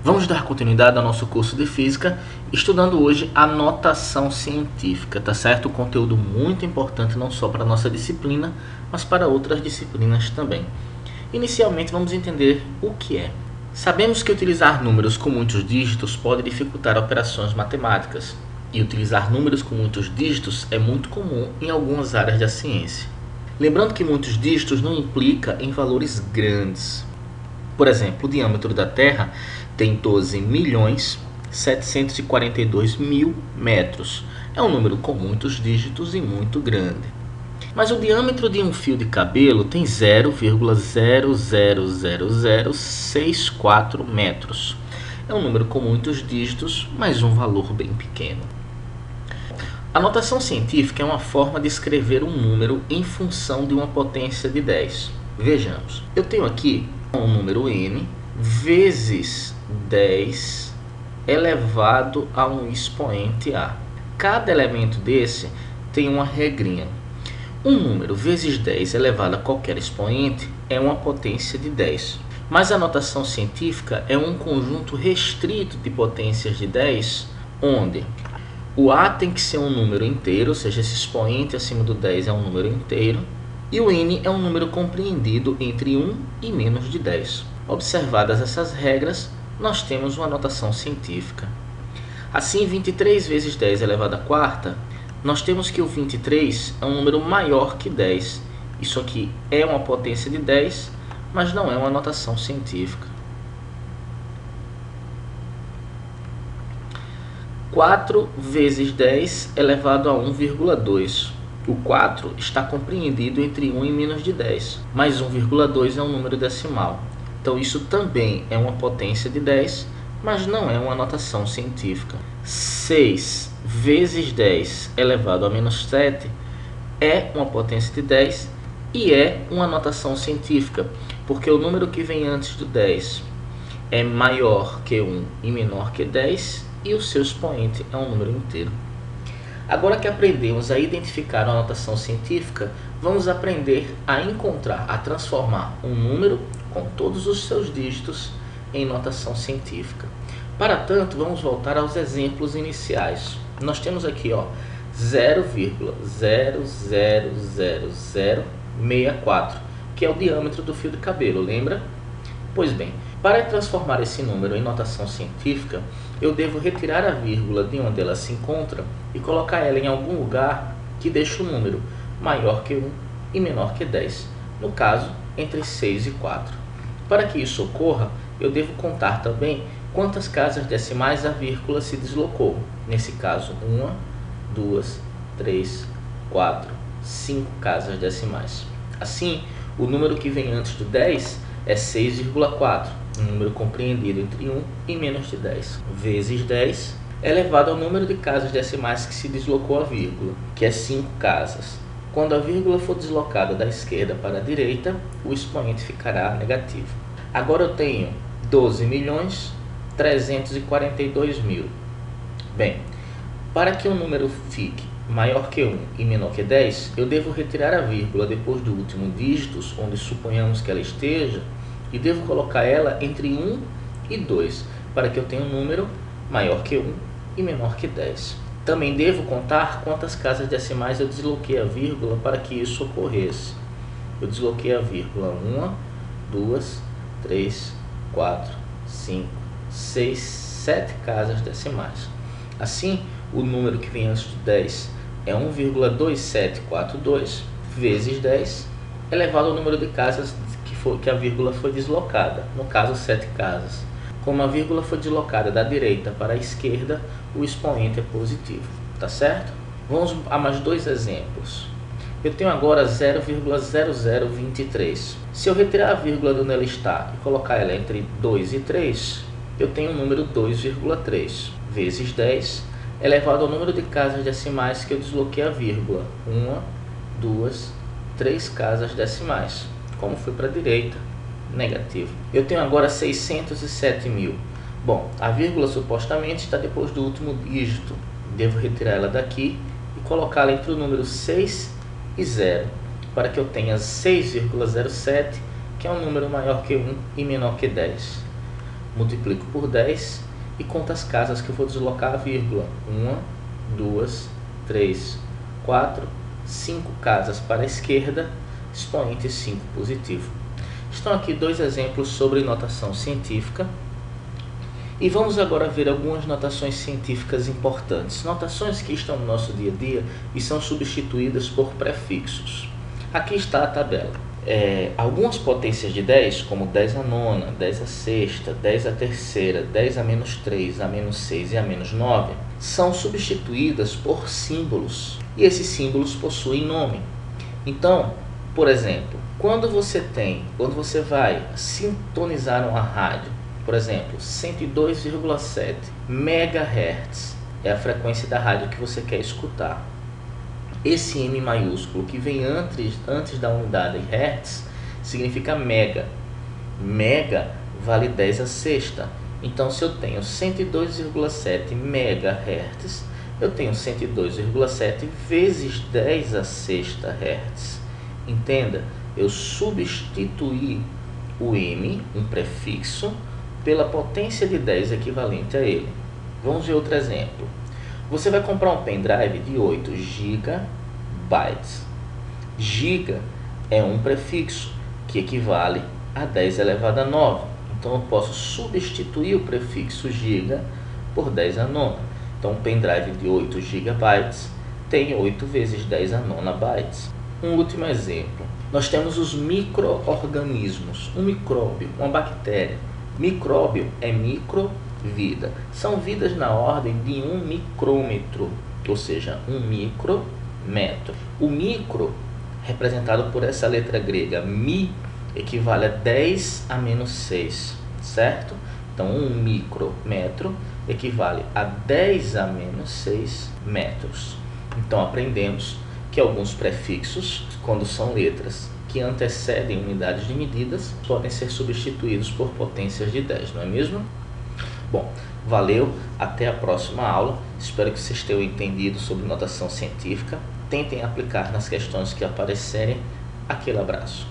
Vamos dar continuidade ao nosso curso de Física, estudando hoje a notação científica, tá certo? Um conteúdo muito importante não só para a nossa disciplina, mas para outras disciplinas também. Inicialmente vamos entender o que é. Sabemos que utilizar números com muitos dígitos pode dificultar operações matemáticas, e utilizar números com muitos dígitos é muito comum em algumas áreas da ciência. Lembrando que muitos dígitos não implica em valores grandes. Por exemplo, o diâmetro da Terra tem 12.742.000 metros. É um número com muitos dígitos e muito grande. Mas o diâmetro de um fio de cabelo tem 0,000064 metros. É um número com muitos dígitos, mas um valor bem pequeno. A notação científica é uma forma de escrever um número em função de uma potência de 10. Vejamos, eu tenho aqui um número n vezes 10 elevado a um expoente a. Cada elemento desse tem uma regrinha. Um número vezes 10 elevado a qualquer expoente é uma potência de 10. Mas a notação científica é um conjunto restrito de potências de 10, onde o a tem que ser um número inteiro, ou seja, esse expoente acima do 10 é um número inteiro, e o n é um número compreendido entre 1 e menos de 10. Observadas essas regras, nós temos uma notação científica. Assim, 23 vezes 10 elevado à quarta, nós temos que o 23 é um número maior que 10. Isso aqui é uma potência de 10, mas não é uma notação científica. 4 vezes 10 elevado a 1,2. O 4 está compreendido entre 1 e menos de 10, mas 1,2 é um número decimal. Então isso também é uma potência de 10, mas não é uma notação científica. 6 vezes 10 elevado a menos 7 é uma potência de 10 e é uma notação científica, porque o número que vem antes do 10 é maior que 1 e menor que 10 e o seu expoente é um número inteiro. Agora que aprendemos a identificar uma notação científica, vamos aprender a encontrar, a transformar um número com todos os seus dígitos em notação científica. Para tanto, vamos voltar aos exemplos iniciais. Nós temos aqui 0,00064, que é o diâmetro do fio de cabelo, lembra? Pois bem, para transformar esse número em notação científica, eu devo retirar a vírgula de onde ela se encontra e colocar ela em algum lugar que deixe o número maior que 1 e menor que 10, no caso, entre 6 e 4. Para que isso ocorra, eu devo contar também quantas casas decimais a vírgula se deslocou. Nesse caso, 1, 2, 3, 4, 5 casas decimais. Assim, o número que vem antes do 10 é 6,4, um número compreendido entre 1 e menos de 10, vezes 10 elevado ao número de casas decimais que se deslocou a vírgula, que é 5 casas. Quando a vírgula for deslocada da esquerda para a direita, o expoente ficará negativo. Agora eu tenho 12.342.000. Bem, para que o número fique maior que 1 e menor que 10, eu devo retirar a vírgula depois do último dígito, onde suponhamos que ela esteja, e devo colocar ela entre 1 e 2, para que eu tenha um número maior que 1 e menor que 10. Também devo contar quantas casas decimais eu desloquei a vírgula para que isso ocorresse. Eu desloquei a vírgula 1, 2, 3, 4, 5, 6, 7 casas decimais. Assim, o número que vem antes do 10 é 1,2742 vezes 10 elevado ao número de casas que a vírgula foi deslocada, no caso 7 casas. Como a vírgula foi deslocada da direita para a esquerda, o expoente é positivo, tá certo? Vamos a mais dois exemplos. Eu tenho agora 0,0023. Se eu retirar a vírgula de onde ela está e colocar ela entre 2 e 3, eu tenho o número 2,3 vezes 10 elevado ao número de casas decimais que eu desloquei a vírgula, 1, 2, 3 casas decimais. Como foi para a direita, negativo. Eu tenho agora 607.000. Bom, a vírgula supostamente está depois do último dígito. Devo retirar ela daqui e colocá-la entre o número 6 e 0, para que eu tenha 6,07, que é um número maior que 1 e menor que 10. multiplico por 10 e conto as casas que eu vou deslocar a vírgula. 1, 2, 3, 4, 5 casas para a esquerda, expoente 5 positivo. Estão aqui dois exemplos sobre notação científica. E vamos agora ver algumas notações científicas importantes. Notações que estão no nosso dia a dia e são substituídas por prefixos. Aqui está a tabela. Algumas potências de 10, como 10 a nona, 10 a sexta, 10 a terceira, 10 a menos 3, a menos 6 e a menos 9, são substituídas por símbolos. E esses símbolos possuem nome. Então, por exemplo, quando você vai sintonizar uma rádio, por exemplo, 102,7 MHz é a frequência da rádio que você quer escutar. Esse M maiúsculo que vem antes da unidade Hertz significa mega. Mega vale 10 a sexta. Então, se eu tenho 102,7 MHz, eu tenho 102,7 vezes 10 a sexta Hertz. Entenda, eu substituí o M, um prefixo, pela potência de 10 equivalente a ele. Vamos ver outro exemplo. Você vai comprar um pendrive de 8 GB. Giga é um prefixo que equivale a 10 elevado a 9. Então eu posso substituir o prefixo giga por 10 a nona. Então um pendrive de 8 GB tem 8 vezes 10 a nona bytes. Um último exemplo. Nós temos os micro-organismos. Um micróbio, uma bactéria. Micróbio é microvida. São vidas na ordem de 1 micrômetro, ou seja, 1 micrometro. O micro, representado por essa letra grega mi, equivale a 10 a menos 6, certo? Então, 1 micrômetro equivale a 10 a menos 6 metros. Então, aprendemos que alguns prefixos, quando são letras que antecedem unidades de medidas, podem ser substituídos por potências de 10, não é mesmo? Bom, valeu, até a próxima aula. Espero que vocês tenham entendido sobre notação científica. Tentem aplicar nas questões que aparecerem. Aquele abraço.